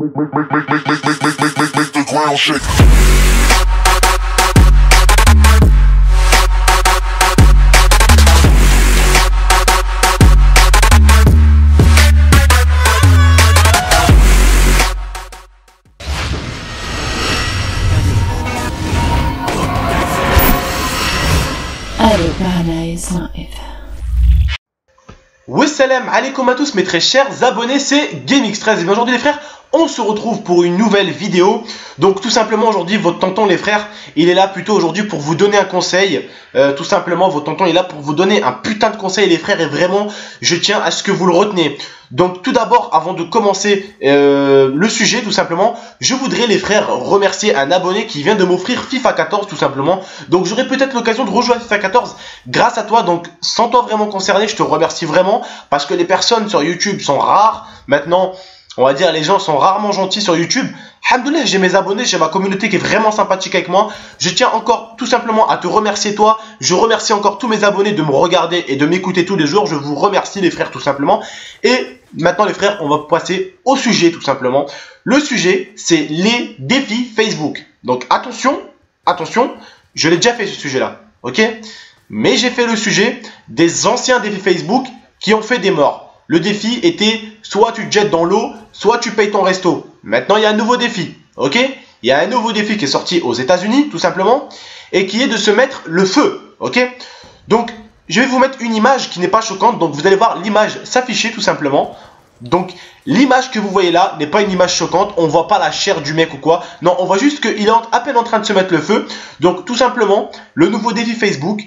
Make the ground shake. Wassalam alaikum à tous mes très chers abonnés, c'est GameX13 et bien aujourd'hui les frères, on se retrouve pour une nouvelle vidéo. Donc tout simplement aujourd'hui votre tonton les frères, il est là plutôt aujourd'hui pour vous donner un conseil. Tout simplement votre tonton est là pour vous donner un putain de conseil les frères, et vraiment je tiens à ce que vous le reteniez. Donc tout d'abord, avant de commencer le sujet tout simplement, je voudrais les frères remercier un abonné qui vient de m'offrir FIFA 14 tout simplement. Donc j'aurai peut-être l'occasion de rejouer à FIFA 14 grâce à toi, donc sans toi vraiment concerné, je te remercie vraiment parce que les personnes sur YouTube sont rares. Maintenant, on va dire les gens sont rarement gentils sur YouTube. Alhamdoulilah, j'ai mes abonnés, j'ai ma communauté qui est vraiment sympathique avec moi. Je tiens encore tout simplement à te remercier toi. Je remercie encore tous mes abonnés de me regarder et de m'écouter tous les jours. Je vous remercie les frères tout simplement. Et maintenant les frères, on va passer au sujet tout simplement. Le sujet, c'est les défis Facebook. Donc attention, attention, je l'ai déjà fait ce sujet-là, ok? Mais j'ai fait le sujet des anciens défis Facebook qui ont fait des morts. Le défi était soit tu te jettes dans l'eau, soit tu payes ton resto. Maintenant, il y a un nouveau défi, ok? Il y a un nouveau défi qui est sorti aux États-Unis, tout simplement, et qui est de se mettre le feu, ok? Donc, je vais vous mettre une image qui n'est pas choquante. Donc, vous allez voir l'image s'afficher, tout simplement. Donc, l'image que vous voyez là n'est pas une image choquante. On ne voit pas la chair du mec ou quoi. Non, on voit juste qu'il est à peine en train de se mettre le feu. Donc, tout simplement, le nouveau défi Facebook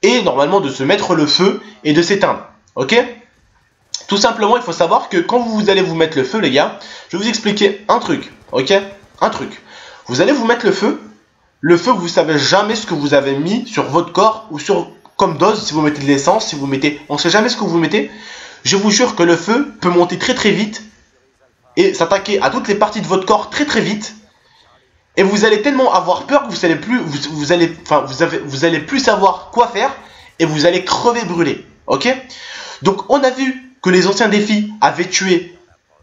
est normalement de se mettre le feu et de s'éteindre, ok? Tout simplement, il faut savoir que quand vous allez vous mettre le feu, les gars, je vais vous expliquer un truc, ok? Un truc. Vous allez vous mettre le feu, vous savez jamais ce que vous avez mis sur votre corps ou sur comme dose, si vous mettez de l'essence, si vous mettez, on ne sait jamais ce que vous mettez. Je vous jure que le feu peut monter très très vite et s'attaquer à toutes les parties de votre corps très très vite. Et vous allez tellement avoir peur que vous allez plus, vous allez plus savoir quoi faire et vous allez crever brûlé, ok? Donc on a vu que les anciens défis avaient tué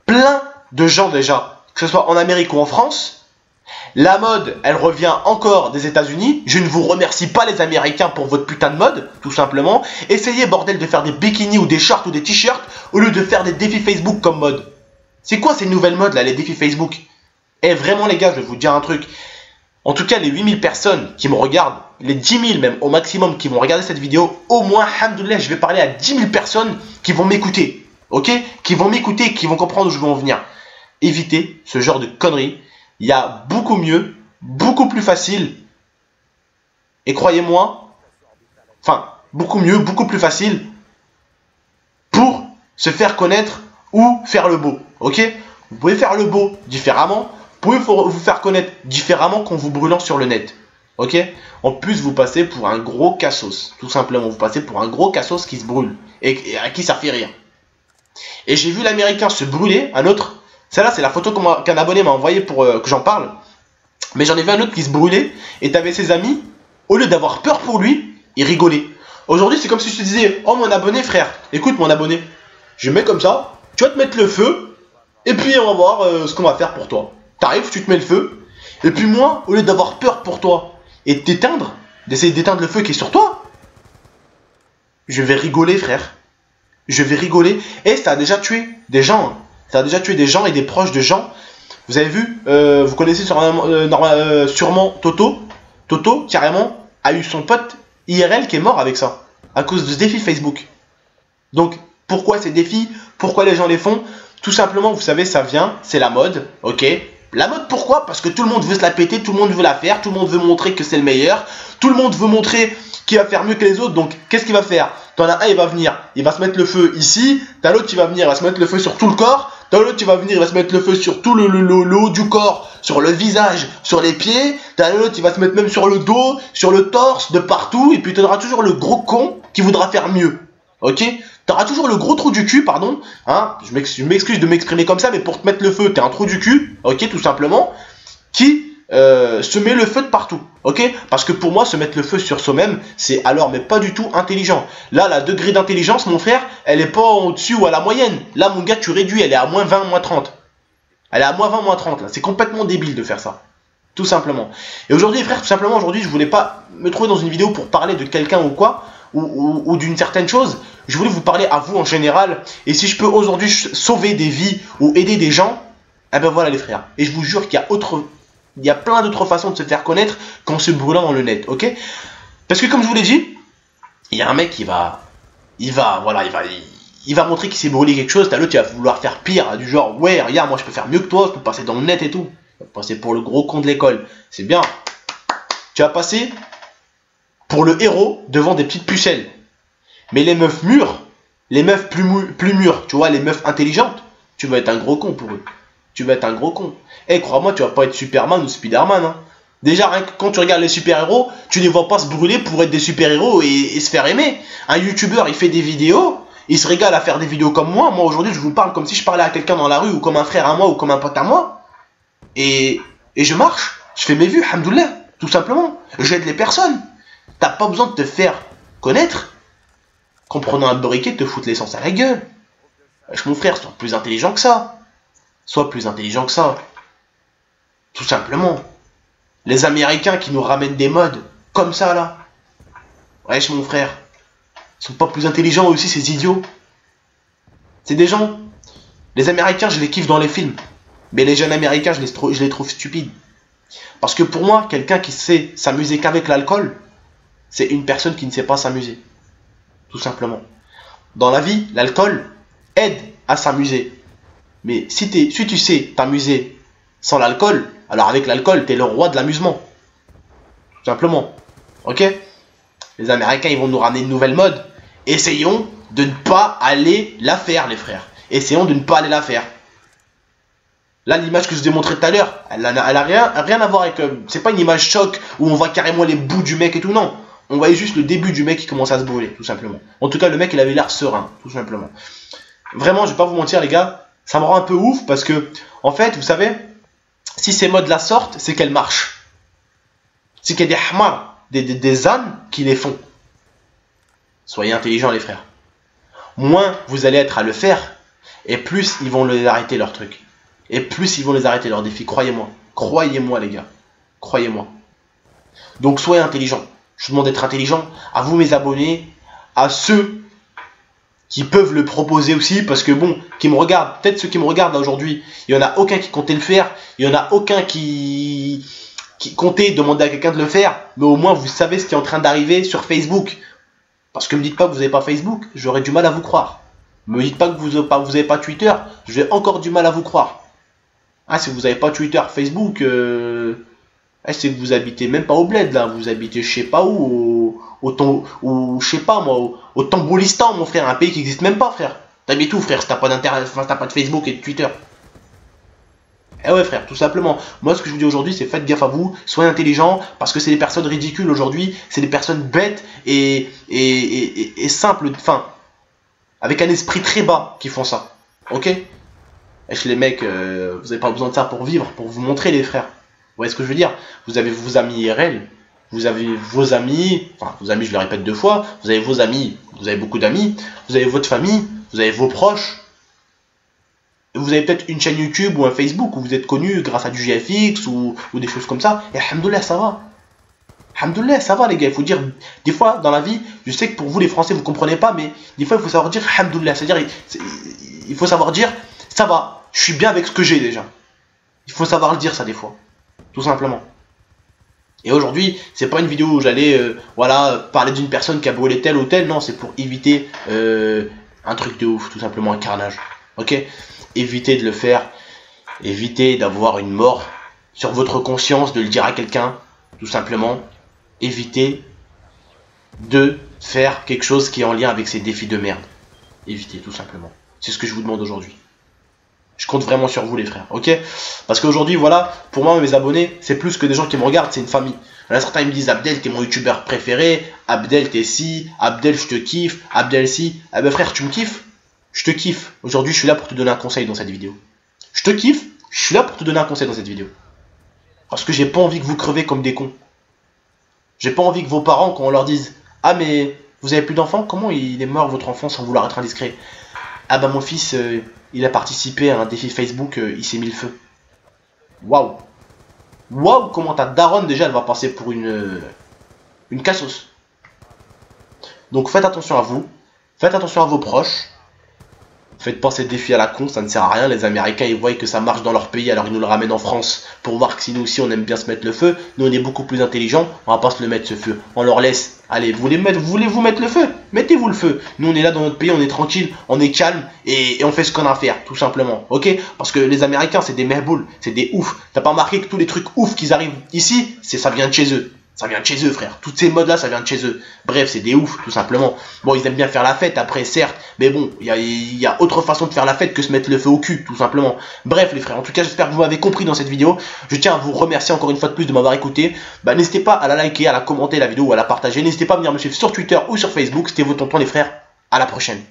plein de gens déjà, que ce soit en Amérique ou en France. La mode, elle revient encore des États-Unis. Je ne vous remercie pas les Américains pour votre putain de mode, tout simplement. Essayez, bordel, de faire des bikinis ou des shorts ou des t-shirts au lieu de faire des défis Facebook comme mode. C'est quoi ces nouvelles modes là, les défis Facebook? Et vraiment les gars, je vais vous dire un truc. En tout cas, les 8000 personnes qui me regardent, les 10 000 même au maximum qui vont regarder cette vidéo, au moins, alhamdoulilah, je vais parler à 10 000 personnes qui vont m'écouter, ok? Qui vont m'écouter, qui vont comprendre où je veux en venir. Évitez ce genre de conneries. Il y a beaucoup mieux, beaucoup plus facile. Et croyez-moi, enfin, beaucoup mieux, beaucoup plus facile pour se faire connaître ou faire le beau, ok? Vous pouvez faire le beau différemment. Vous pouvez vous faire connaître différemment qu'en vous brûlant sur le net. Ok? En plus, vous passez pour un gros cassos. Tout simplement, vous passez pour un gros cassos qui se brûle. Et à qui ça fait rire. Et j'ai vu l'américain se brûler, un autre. Celle-là, c'est la photo qu'un abonné m'a envoyée pour que j'en parle. Mais j'en ai vu un autre qui se brûlait. Et t'avais ses amis, au lieu d'avoir peur pour lui, ils rigolaient. Aujourd'hui, c'est comme si je te disais: oh mon abonné, frère, écoute mon abonné, je mets comme ça, tu vas te mettre le feu. Et puis on va voir ce qu'on va faire pour toi. T'arrives, tu te mets le feu, et puis moi, au lieu d'avoir peur pour toi et de t'éteindre, d'essayer d'éteindre le feu qui est sur toi, je vais rigoler, frère. Je vais rigoler. Et ça a déjà tué des gens. Hein. Ça a déjà tué des gens et des proches de gens. Vous avez vu, vous connaissez sûrement Toto. Toto, carrément, a eu son pote IRL qui est mort avec ça, à cause de ce défi Facebook. Donc, pourquoi ces défis? Pourquoi les gens les font? Tout simplement, vous savez, ça vient, c'est la mode, ok? La mode, pourquoi? Parce que tout le monde veut se la péter, tout le monde veut la faire, tout le monde veut montrer que c'est le meilleur, tout le monde veut montrer qu'il va faire mieux que les autres. Donc, qu'est-ce qu'il va faire? T'en as un, il va venir, il va se mettre le feu ici, t'as l'autre qui va venir, il va se mettre le feu sur tout le corps, t'as l'autre qui va venir, il va se mettre le feu sur tout le haut du corps, sur le visage, sur les pieds, t'as l'autre qui va se mettre même sur le dos, sur le torse, de partout, et puis t'auras toujours le gros con qui voudra faire mieux, ok? T'auras toujours le gros trou du cul, pardon, hein, je m'excuse de m'exprimer comme ça, mais pour te mettre le feu, t'es un trou du cul, ok, tout simplement, qui se met le feu de partout, ok? Parce que pour moi, se mettre le feu sur soi-même, c'est alors, mais pas du tout intelligent. Là, la degré d'intelligence, mon frère, elle est pas au-dessus ou à la moyenne. Là, mon gars, tu réduis, elle est à moins 20, moins 30. Elle est à moins 20, moins 30 là. C'est complètement débile de faire ça. Tout simplement. Et aujourd'hui, les frères, tout simplement, aujourd'hui, je voulais pas me trouver dans une vidéo pour parler de quelqu'un ou quoi, ou d'une certaine chose. Je voulais vous parler à vous en général. Et si je peux aujourd'hui sauver des vies ou aider des gens, eh ben voilà les frères. Et je vous jure qu'il y a plein d'autres façons de se faire connaître qu'en se brûlant dans le net, ok? Parce que comme je vous l'ai dit, il y a un mec qui va montrer qu'il s'est brûlé quelque chose. T'as l'autre qui va vouloir faire pire, du genre ouais regarde moi je peux faire mieux que toi, je peux passer dans le net et tout. Tu vas passer pour le gros con de l'école, c'est bien. Tu vas passer pour le héros devant des petites pucelles. Mais les meufs mûres, les meufs plus mûres, tu vois, les meufs intelligentes, tu vas être un gros con pour eux. Tu vas être un gros con. Eh crois-moi, tu vas pas être Superman ou Spiderman, hein. Déjà, rien que quand tu regardes les super-héros, tu les vois pas se brûler pour être des super-héros et se faire aimer. Un youtubeur, il fait des vidéos, il se régale à faire des vidéos comme moi. Moi, aujourd'hui, je vous parle comme si je parlais à quelqu'un dans la rue, ou comme un frère à moi, ou comme un pote à moi. Et je marche, je fais mes vues, alhamdoulilah, tout simplement. J'aide les personnes. T'as pas besoin de te faire connaître qu'en prenant un briquet, te foutre l'essence à la gueule. Mon frère, sois plus intelligent que ça. Sois plus intelligent que ça. Tout simplement. Les Américains qui nous ramènent des modes comme ça là. Wesh mon frère. Ils sont pas plus intelligents aussi ces idiots. C'est des gens. Les Américains je les kiffe dans les films. Mais les jeunes Américains je les trouve stupides. Parce que pour moi, quelqu'un qui sait s'amuser qu'avec l'alcool, c'est une personne qui ne sait pas s'amuser. Tout simplement. Dans la vie, l'alcool aide à s'amuser. Mais si tu sais t'amuser sans l'alcool, alors avec l'alcool, t'es le roi de l'amusement. Tout simplement. Ok? Les Américains, ils vont nous ramener une nouvelle mode. Essayons de ne pas aller la faire, les frères. Essayons de ne pas aller la faire. Là, l'image que je vous ai montrée tout à l'heure, elle a rien à voir avec... c'est pas une image choc où on voit carrément les bouts du mec et tout, non. On voyait juste le début du mec qui commence à se brûler, tout simplement. En tout cas, le mec, il avait l'air serein, tout simplement. Vraiment, je vais pas vous mentir, les gars, ça me rend un peu ouf parce que, en fait, vous savez, si ces modes la sortent, c'est qu'elles marchent. C'est qu'il y a des hamars, des ânes qui les font. Soyez intelligents, les frères. Moins vous allez être à le faire, et plus ils vont les arrêter leur truc. Et plus ils vont les arrêter leurs défis, croyez-moi. Croyez-moi, les gars. Croyez-moi. Donc, soyez intelligents. Je vous demande d'être intelligent. À vous, mes abonnés, à ceux qui peuvent le proposer aussi, parce que bon, qui me regardent, peut-être ceux qui me regardent là aujourd'hui, il n'y en a aucun qui comptait le faire, il n'y en a aucun qui comptait demander à quelqu'un de le faire, mais au moins vous savez ce qui est en train d'arriver sur Facebook. Parce que ne me dites pas que vous n'avez pas Facebook, j'aurais du mal à vous croire. Ne me dites pas que vous n'avez pas Twitter, j'ai encore du mal à vous croire. Ah, si vous n'avez pas Twitter, Facebook, c'est que vous habitez même pas au bled là, vous habitez je sais pas où, je sais pas moi, au Tamboulistan mon frère, un pays qui n'existe même pas frère. T'habites où frère si t'as pas d'internet, enfin t'as pas de Facebook et de Twitter. Eh ouais frère, tout simplement. Moi ce que je vous dis aujourd'hui c'est faites gaffe à vous, soyez intelligents, parce que c'est des personnes ridicules aujourd'hui, c'est des personnes bêtes et simples, enfin, avec un esprit très bas qui font ça. Ok? Et les mecs, vous n'avez pas besoin de ça pour vivre, pour vous montrer les frères. Vous voyez ce que je veux dire? Vous avez vos amis IRL, vous avez vos amis, enfin vos amis je le répète 2 fois, vous avez vos amis, vous avez beaucoup d'amis, vous avez votre famille, vous avez vos proches, vous avez peut-être une chaîne YouTube ou un Facebook où vous êtes connu grâce à du GFX ou des choses comme ça, et alhamdoulilah ça va. Alhamdoulilah ça va les gars, il faut dire, des fois dans la vie, je sais que pour vous les Français vous comprenez pas, mais des fois il faut savoir dire alhamdoulilah, c'est-à-dire il faut savoir dire ça va, je suis bien avec ce que j'ai déjà. Il faut savoir le dire ça des fois. Tout simplement. Et aujourd'hui, c'est pas une vidéo où j'allais parler d'une personne qui a brûlé tel ou tel. Non, c'est pour éviter un truc de ouf, tout simplement un carnage. Ok? Évitez de le faire. Évitez d'avoir une mort sur votre conscience, de le dire à quelqu'un. Tout simplement. Évitez de faire quelque chose qui est en lien avec ces défis de merde. Évitez, tout simplement. C'est ce que je vous demande aujourd'hui. Je compte vraiment sur vous les frères, ok? Parce qu'aujourd'hui, voilà, pour moi, mes abonnés, c'est plus que des gens qui me regardent, c'est une famille. Il y en a certains, ils me disent, Abdel, t'es mon youtubeur préféré, Abdel, t'es si, Abdel, je te kiffe, Abdel, si. Ah ben frère, tu me kiffes? Je te kiffe. Aujourd'hui, je suis là pour te donner un conseil dans cette vidéo. Je te kiffe, je suis là pour te donner un conseil dans cette vidéo. Parce que j'ai pas envie que vous crevez comme des cons. J'ai pas envie que vos parents, quand on leur dise, ah mais vous avez plus d'enfants, comment il est mort votre enfant sans vouloir être indiscret? Ah bah mon fils, il a participé à un défi Facebook, il s'est mis le feu. Waouh. Waouh, comment ta daronne déjà, elle va passer pour une cassos. Donc faites attention à vous, faites attention à vos proches. Faites pas ces défis à la con, ça ne sert à rien. Les Américains, ils voient que ça marche dans leur pays, alors ils nous le ramènent en France pour voir que si nous aussi on aime bien se mettre le feu. Nous on est beaucoup plus intelligents, on va pas se le mettre ce feu. On leur laisse. Allez, voulez-vous mettre le feu? Mettez-vous le feu. Nous on est là dans notre pays, on est tranquille, on est calme et on fait ce qu'on a à faire, tout simplement. Ok? Parce que les Américains, c'est des mehboules, c'est des oufs. T'as pas remarqué que tous les trucs oufs qui arrivent ici, ça vient de chez eux. Ça vient de chez eux, frère. Toutes ces modes là, ça vient de chez eux. Bref, c'est des oufs, tout simplement. Bon, ils aiment bien faire la fête après, certes. Mais bon, il y a autre façon de faire la fête que se mettre le feu au cul, tout simplement. Bref, les frères. En tout cas, j'espère que vous m'avez compris dans cette vidéo. Je tiens à vous remercier encore une fois de plus de m'avoir écouté. Bah, n'hésitez pas à la liker, à la commenter la vidéo ou à la partager. N'hésitez pas à venir me suivre sur Twitter ou sur Facebook. C'était vos tontons, les frères. À la prochaine.